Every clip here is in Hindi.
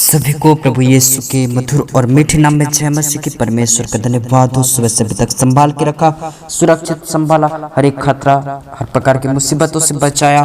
सभी को प्रभु यीशु के मधुर और मीठे नाम में जय मसीह की। परमेश्वर का धन्यवाद हो, सुबह से अभी तक संभाल के रखा, सुरक्षित संभाला, हर एक खतरा, हर प्रकार की मुसीबतों से बचाया।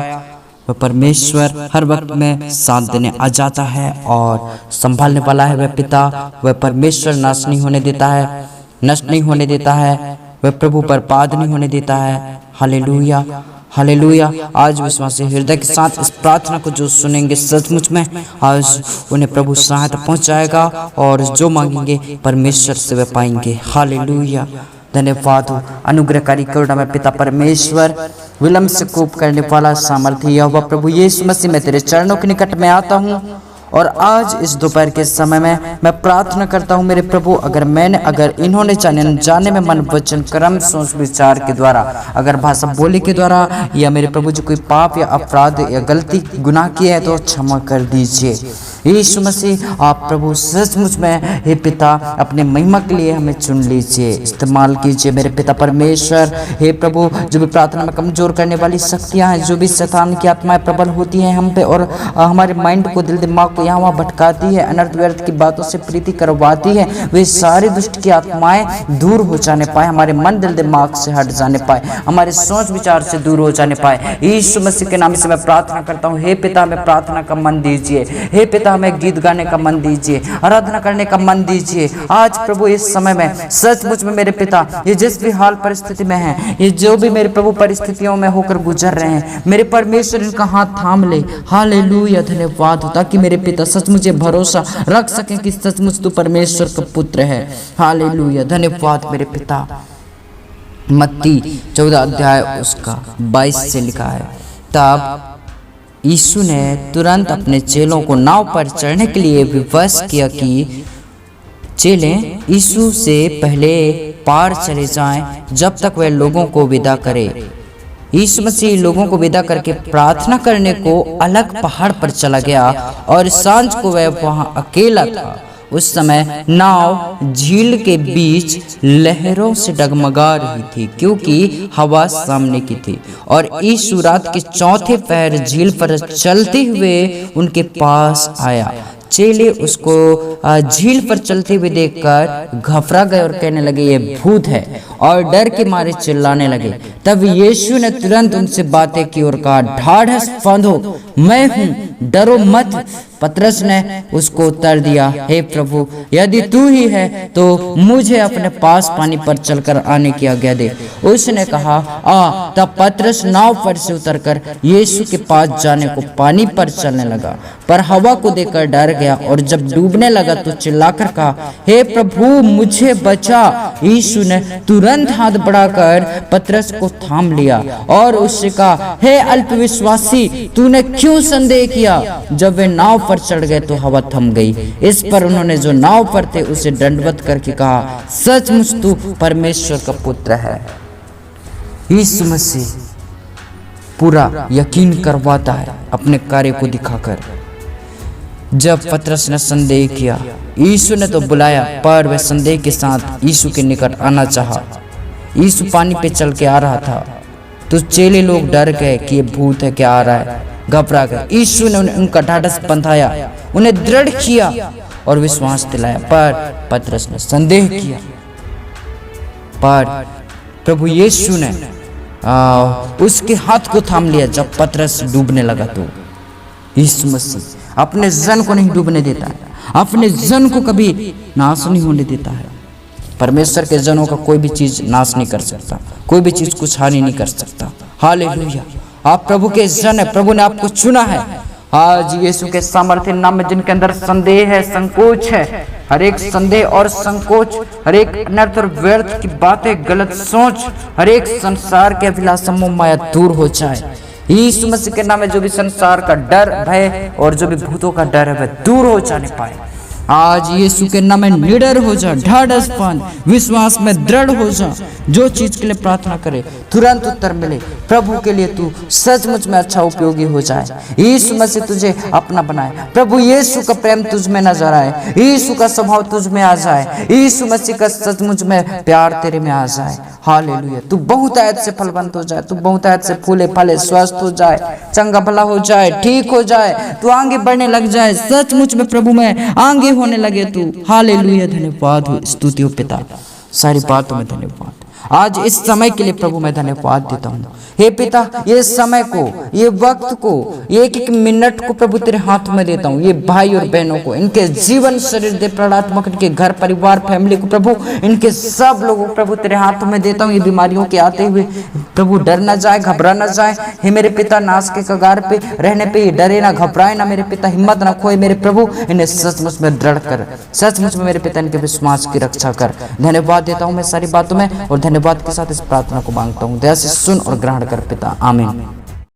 वह परमेश्वर हर वक्त में साथ देने आ जाता है और संभालने वाला है। वह पिता, वह परमेश्वर नाश नहीं होने देता है, नष्ट नहीं होने देता है। वह प्रभु बर्बाद नहीं होने देता है। Hallelujah, hallelujah. आज विश्वासी हृदय के साथ इस प्रार्थना को जो सुनेंगे, सचमुच में आज उन्हें प्रभु सहायता पहुंचाएगा और जो मांगेंगे परमेश्वर से वे पाएंगे। हालेलुया, धन्यवाद हो अनुग्रहकारी करुणामय पिता परमेश्वर, विलंब से कोप करने वाला सामर्थ्य यहोवा प्रभु यीशु मसीह, मैं तेरे चरणों के निकट में आता हूँ और आज इस दोपहर के समय में मैं प्रार्थना करता हूँ मेरे प्रभु, अगर इन्होंने जाने में मन वचन कर्म सोच विचार के द्वारा, अगर भाषा बोली के द्वारा या मेरे प्रभु जो कोई पाप या अपराध या गलती गुनाह किए हैं तो क्षमा कर दीजिए। यीशु मसीह आप प्रभु सचमुच में हे पिता अपने महिमा के लिए हमें चुन लीजिए, इस्तेमाल कीजिए मेरे पिता परमेश्वर। हे प्रभु जो भी प्रार्थना में कमजोर करने वाली शक्तियां हैं, जो भी शैतान की आत्माएं प्रबल होती हैं हम पे और हमारे माइंड को, दिल दिमाग को यहाँ वहाँ भटकाती है, अनर्थ व्यर्थ की बातों से प्रीति करवाती है, वे सारी दुष्ट की आत्माएं दूर हो जाने पाए, हमारे मन दिल दिमाग से हट जाने पाए, हमारे सोच विचार से दूर हो जाने पाए। यीशु मसीह के नाम से मैं प्रार्थना करता हूँ। हे पिता हमें प्रार्थना का मन दीजिए, हे पिता हमें गीत गाने का मन दीजिए, आराधना करने का मन दीजिए। आज प्रभु इस समय में सचमुच में मेरे पिता ये जिस भी हाल परिस्थिति में है, ये जो भी मेरे प्रभु परिस्थितियों में होकर गुजर रहे हैं, मेरे परमेश्वर इनका हाथ थाम ले। हालेलुया, धन्यवाद हो ताकि मेरे पिता सचमुच भरोसा रख सकें कि सचमुच तू परमेश्वर का पुत्र है। हालेलुया, धन्यवाद मेरे पिता। मत्ती 14 अध्याय उसका 22 से लिखा है, तब यीशु ने तुरंत अपने चेलों को नाव पर चढ़ने के लिए विवश किया कि चेले यीशु से पहले पार चले जाएं जब तक वह लोगों को विदा करे। यीशु मसीह लोगों को विदा करके प्रार्थना करने को अलग पहाड़ पर चला गया और सांझ को वह वहां अकेला था। उस समय नाव झील के बीच लहरों से डगमगा रही थी क्योंकि हवा सामने की थी और यीशु रात के चौथे पहर झील पर चलते हुए उनके पास आया। चेले उसको झील पर चलते हुए देखकर घबरा गए और कहने लगे ये भूत है और डर के मारे चिल्लाने लगे। तब यीशु ने तुरंत उनसे बातें की और कहा, ढाढ़स बांधो, मैं हूँ, डरो मत। पतरस ने उसको उत्तर दिया, हे प्रभु यदि तू ही है तो मुझे अपने पास पानी पर चलकर आने की आज्ञा दे। उसने कहा आ। तब पतरस नाव पर से उतरकर यीशु के पास जाने को पानी पर चलने लगा, पर हवा को देखकर डर गया और जब डूबने लगा तो चिल्लाकर कहा, हे प्रभु मुझे बचा। यीशु ने तुरंत हाथ बढ़ाकर पतरस को थाम लिया और उससे कहा, हे अल्पविश्वासी तूने क्यों संदेह किया। जब वे नाव पर चढ़ गए तो हवा थम गई। इस पर उन्होंने जो नाव पर थे उसे दंडवत करके कहा, सचमुच तू परमेश्वर का पुत्र है। यीशु मसीह पूरा यकीन करवाता है अपने कार्य को दिखाकर। जब पतरस ने संदेह किया, यीशु ने तो बुलाया, पर वह संदेह के साथ यीशु के निकट आना चाहा। यीशु पानी पे चल के आ रहा था तो चेले लोग डर गए कि ये भूत है, क्या आ रहा है, घबरा गए। यीशु ने उनका ढाढ़स बंधाया, उन्हें दृढ़ किया और विश्वास दिलाया, पर पतरस ने संदेह किया। पर प्रभु यीशु ने उसके हाथ को थाम लिया जब पतरस डूबने लगा। तो यीशु मसीह अपने जन को नहीं डूबने देता है, अपने जन को कभी नाश नहीं होने देता है। परमेश्वर के जनों का कोई भी चीज नाश नहीं कर सकता, कोई भी चीज कुछ हानि नहीं कर सकता। हालेलुया, आप प्रभु के जन है, प्रभु ने आपको चुना है। आज यीशु के सामर्थ्य नाम में जिनके अंदर संदेह है, संकोच है, हर एक संदेह और संकोच, हर एक अनर्थ और व्यर्थ की बातें, गलत सोच, हर एक संसार के अभिलाषा मोह माया दूर हो जाए। यीशु मसीह के नाम में जो भी संसार का डर, भय और जो भी भूतों का डर है वह दूर हो जाने पाए। आज यीशु के नाम में निडर हो जा, ढाढ़स बांध, विश्वास में दृढ़ हो जा। जो चीज के लिए प्रार्थना करे तुरंत उत्तर मिले, प्रभु के लिए तू सचमुच में अच्छा उपयोगी हो जाए। यीशु मसीह तुझे अपना बनाए। प्रभु यीशु का प्रेम तुझ में नजर आए, यीशु का स्वभाव तुझ में आ जाए, यीशु मसीह का सचमुच में प्यार तेरे में आ जाए। हालेलुया। तू बहुतायत से फलवंत हो जाए, तू बहुतायत से फूले फले, स्वस्थ हो जाए, चंगा भला हो जाए, ठीक हो जाए, तू आगे बढ़ने लग जाए, सचमुच में प्रभु में आगे होने लगे तू। हालेलुया। धन्यवाद हो, स्तुति हो पिता, सारी बातों में धन्यवाद। आज इस समय के लिए प्रभु मैं धन्यवाद देता हूँ। हे पिता, ये समय को, ये वक्त को, एक एक मिनट को प्रभु तेरे हाथ में देता हूँ। ये भाई और बहनों को, इनके जीवन, शरीर, देह, प्राणात्मक, इनके घर परिवार, फैमिली को प्रभु, इनके सब लोगों को प्रभु तेरे हाथों में देता हूँ। ये बीमारियों के आते हुए प्रभु डर ना जाए, घबरा ना जाए। हे मेरे पिता, नाश के कगार पे रहने पे डरे ना, घबराए ना मेरे पिता, हिम्मत ना खोए मेरे प्रभु। इन्हें सचमुच में दृढ़ कर, सचमुच में मेरे पिता इनके विश्वास की रक्षा कर। धन्यवाद देता हूँ मैं सारी बातों में, और धन्यवाद के साथ इस प्रार्थना को मांगता हूँ। दया से सुन और ग्रहण कर पिता, आमीन।